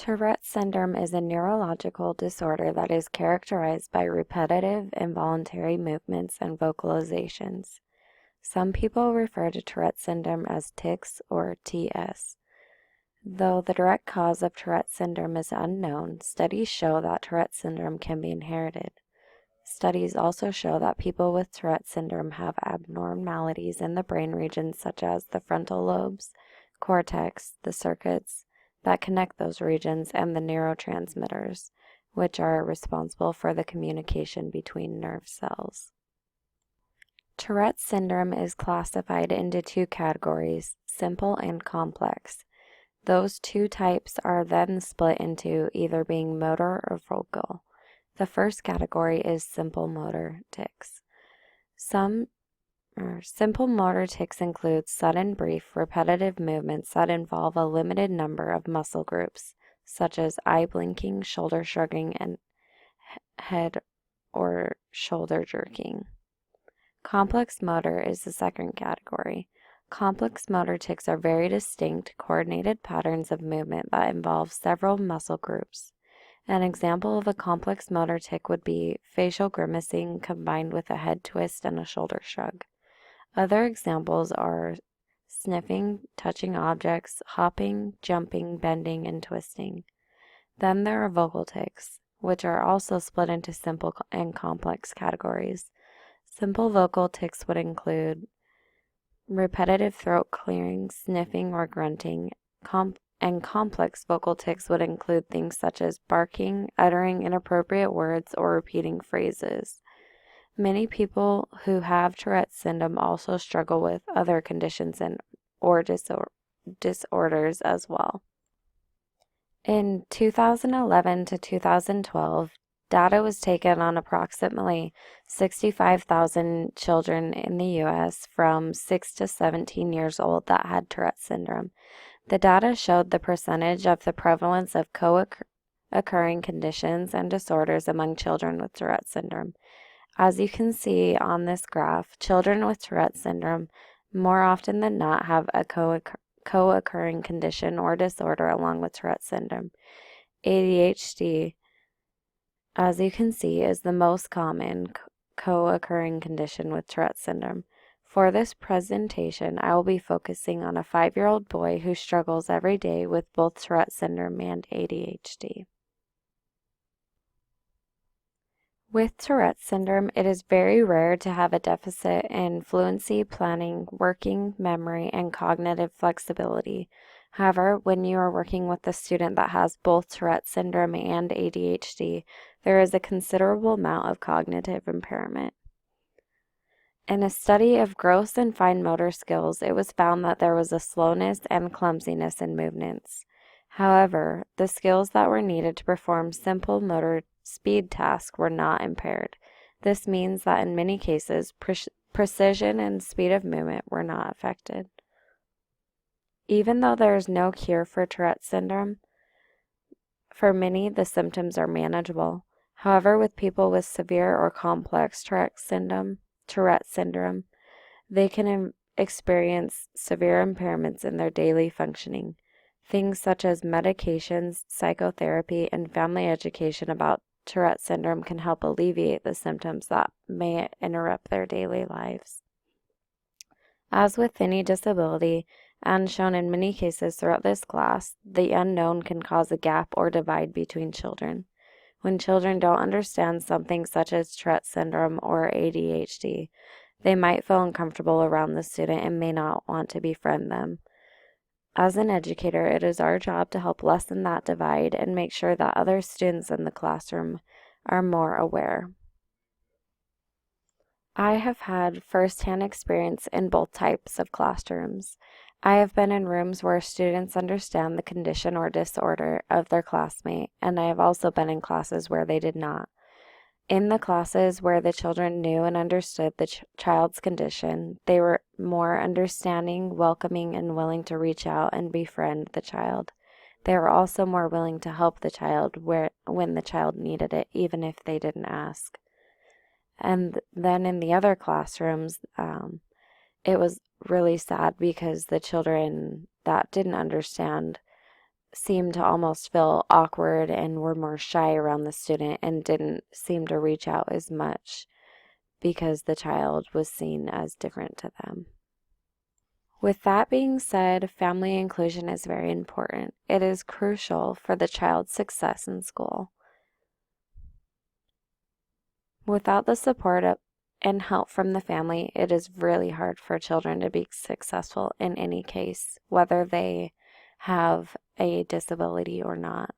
Tourette syndrome is a neurological disorder that is characterized by repetitive, involuntary movements and vocalizations. Some people refer to Tourette syndrome as tics or TS. Though the direct cause of Tourette syndrome is unknown, studies show that Tourette syndrome can be inherited. Studies also show that people with Tourette syndrome have abnormalities in the brain regions such as the frontal lobes, cortex, the circuits that connect those regions, and the neurotransmitters, which are responsible for the communication between nerve cells. Tourette syndrome is classified into two categories, simple and complex. Those two types are then split into either being motor or vocal. The first category is simple motor tics. Simple motor tics include sudden, brief, repetitive movements that involve a limited number of muscle groups, such as eye blinking, shoulder shrugging, and head or shoulder jerking. Complex motor is the second category. Complex motor tics are very distinct, coordinated patterns of movement that involve several muscle groups. An example of a complex motor tic would be facial grimacing combined with a head twist and a shoulder shrug. Other examples are sniffing, touching objects, hopping, jumping, bending, and twisting. Then there are vocal tics, which are also split into simple and complex categories. Simple vocal tics would include repetitive throat clearing, sniffing, or grunting, and complex vocal tics would include things such as barking, uttering inappropriate words, or repeating phrases. Many people who have Tourette syndrome also struggle with other conditions or disorders as well. In 2011 to 2012, data was taken on approximately 65,000 children in the U.S. from 6 to 17 years old that had Tourette syndrome. The data showed the percentage of the prevalence of co-occurring conditions and disorders among children with Tourette syndrome. As you can see on this graph, children with Tourette syndrome more often than not have a co-occurring condition or disorder along with Tourette syndrome. ADHD, as you can see, is the most common co-occurring condition with Tourette syndrome. For this presentation, I will be focusing on a 5-year-old boy who struggles every day with both Tourette syndrome and ADHD. With Tourette syndrome, it is very rare to have a deficit in fluency, planning, working memory, and cognitive flexibility. However, when you are working with a student that has both Tourette syndrome and ADHD, there is a considerable amount of cognitive impairment. In a study of gross and fine motor skills, it was found that there was a slowness and clumsiness in movements. However, the skills that were needed to perform simple motor speed tasks were not impaired. This means that in many cases, precision and speed of movement were not affected. Even though there is no cure for Tourette syndrome, for many the symptoms are manageable. However, with people with severe or complex Tourette syndrome, they can experience severe impairments in their daily functioning. Things such as medications, psychotherapy, and family education about Tourette syndrome can help alleviate the symptoms that may interrupt their daily lives. As with any disability, and shown in many cases throughout this class, the unknown can cause a gap or divide between children. When children don't understand something such as Tourette syndrome or ADHD, they might feel uncomfortable around the student and may not want to befriend them. As an educator, it is our job to help lessen that divide and make sure that other students in the classroom are more aware. I have had first-hand experience in both types of classrooms. I have been in rooms where students understand the condition or disorder of their classmate, and I have also been in classes where they did not. In the classes where the children knew and understood the child's condition, they were more understanding, welcoming, and willing to reach out and befriend the child. They were also more willing to help the child when the child needed it, even if they didn't ask. And then in the other classrooms, it was really sad because the children that didn't understand seemed to almost feel awkward and were more shy around the student and didn't seem to reach out as much because the child was seen as different to them. With that being said, family inclusion is very important. It is crucial for the child's success in school. Without the support and help from the family, it is really hard for children to be successful in any case, whether they have a disability or not.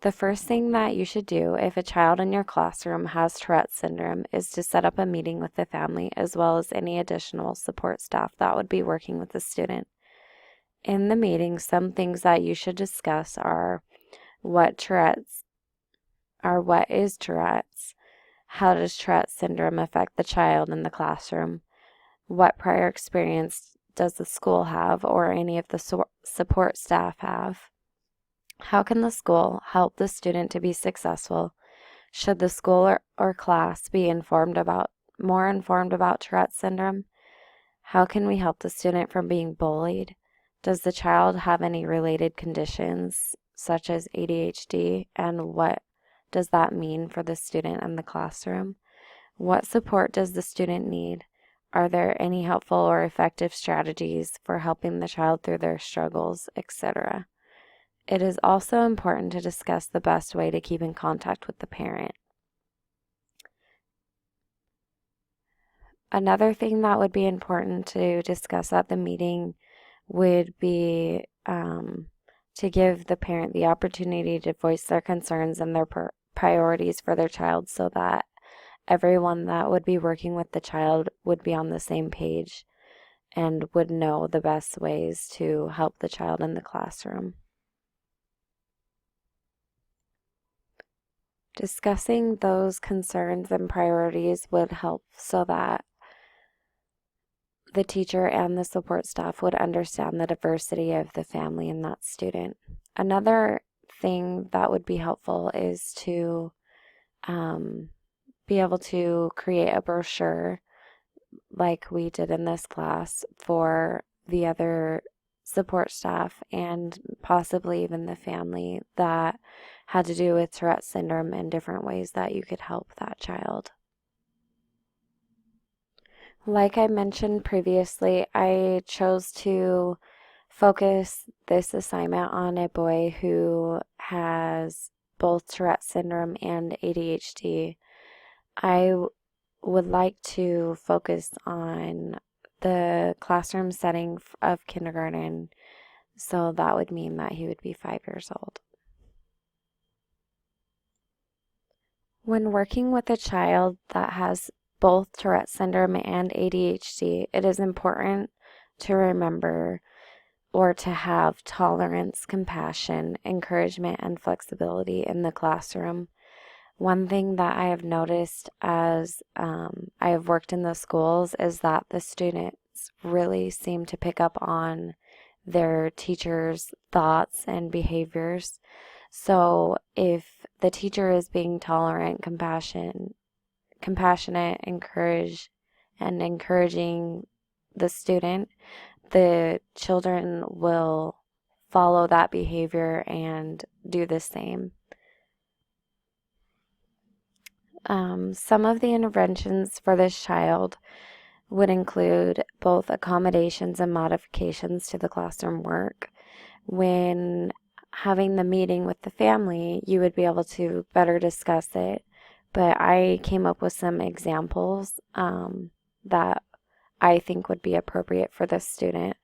The first thing that you should do if a child in your classroom has Tourette syndrome is to set up a meeting with the family as well as any additional support staff that would be working with the student. In the meeting, some things that you should discuss are what is Tourette's, how does Tourette syndrome affect the child in the classroom, what prior experience does the school have or any of the support staff have, how can the school help the student to be successful, should the school or class be more informed about Tourette syndrome, how can we help the student from being bullied, does the child have any related conditions such as ADHD, and what does that mean for the student and the classroom? What support does the student need? Are there any helpful or effective strategies for helping the child through their struggles, etc.? It is also important to discuss the best way to keep in contact with the parent. Another thing that would be important to discuss at the meeting would be to give the parent the opportunity to voice their concerns and their priorities for their child so that everyone that would be working with the child would be on the same page and would know the best ways to help the child in the classroom. Discussing those concerns and priorities would help so that the teacher and the support staff would understand the diversity of the family and that student. Another thing that would be helpful is to be able to create a brochure like we did in this class for the other support staff and possibly even the family that had to do with Tourette syndrome and different ways that you could help that child. Like I mentioned previously, I chose to focus this assignment on a boy who has both Tourette syndrome and ADHD. I would like to focus on the classroom setting of kindergarten, so that would mean that he would be 5 years old. When working with a child that has both Tourette syndrome and ADHD, it is important to remember or to have tolerance, compassion, encouragement, and flexibility in the classroom. One thing that I have noticed as I have worked in the schools is that the students really seem to pick up on their teachers' thoughts and behaviors. So if the teacher is being tolerant, compassionate, encouraging the student, the children will follow that behavior and do the same. Some of the interventions for this child would include both accommodations and modifications to the classroom work. When having the meeting with the family, you would be able to better discuss it, but I came up with some examples that I think would be appropriate for this student.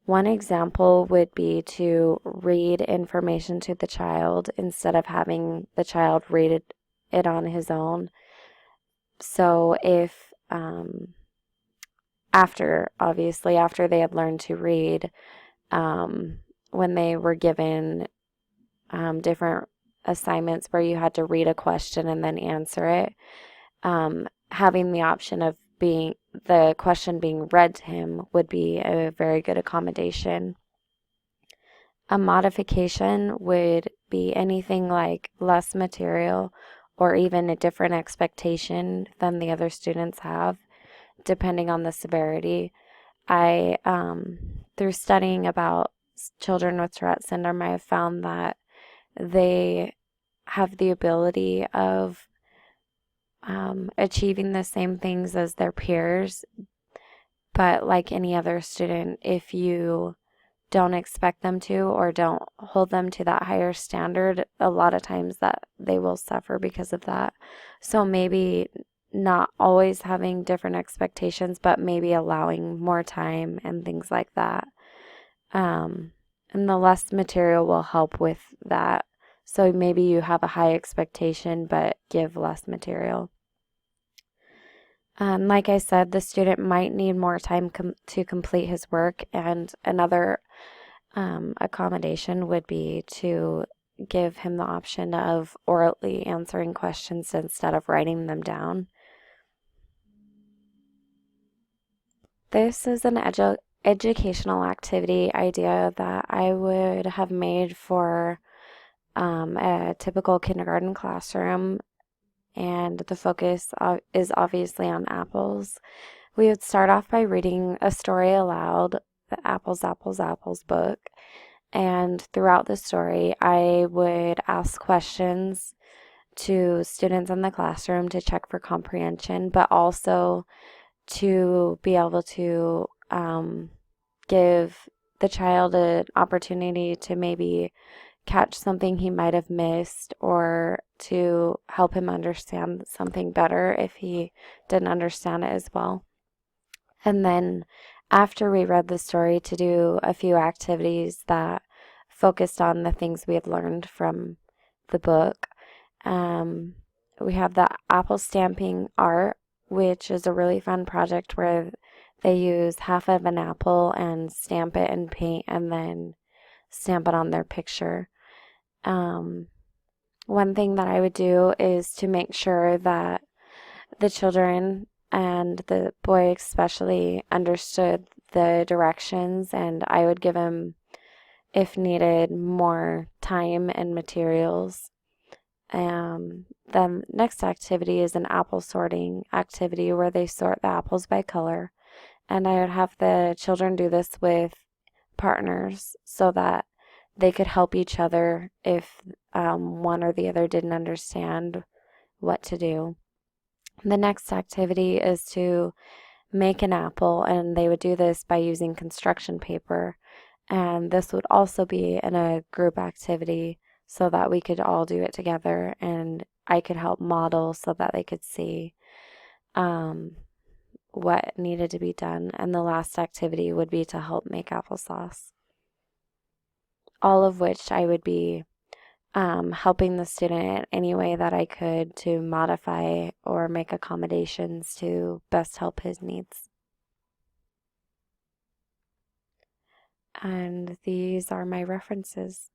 One example would be to read information to the child instead of having the child read it on his own. So if after they had learned to read, when they were given different assignments where you had to read a question and then answer it, having the option of the question being read to him would be a very good accommodation. A modification would be anything like less material or even a different expectation than the other students have, depending on the severity. I, through studying about children with Tourette syndrome, I have found that they have the ability of achieving the same things as their peers, but like any other student, if you don't expect them to or don't hold them to that higher standard, a lot of times that they will suffer because of that. So maybe not always having different expectations, but maybe allowing more time and things like that. And the less material will help with that. So maybe you have a high expectation, but give less material. Like I said, the student might need more time to complete his work, and another accommodation would be to give him the option of orally answering questions instead of writing them down. This is an educational activity idea that I would have made for a typical kindergarten classroom, and the focus is obviously on apples. We would start off by reading a story aloud, the Apples, Apples, Apples book. And throughout the story, I would ask questions to students in the classroom to check for comprehension, but also to be able to give the child an opportunity to maybe catch something he might have missed, or to help him understand something better if he didn't understand it as well. And then after we read the story, to do a few activities that focused on the things we had learned from the book. We have the apple stamping art, which is a really fun project where they use half of an apple and stamp it in paint and then stamp it on their picture. One thing that I would do is to make sure that the children, and the boy especially, understood the directions, and I would give him, if needed, more time and materials. The next activity is an apple sorting activity where they sort the apples by color, and I would have the children do this with partners so that they could help each other if one or the other didn't understand what to do. The next activity is to make an apple, and they would do this by using construction paper. And this would also be in a group activity so that we could all do it together, and I could help model so that they could see what needed to be done. And the last activity would be to help make applesauce. All of which I would be helping the student any way that I could to modify or make accommodations to best help his needs. And these are my references.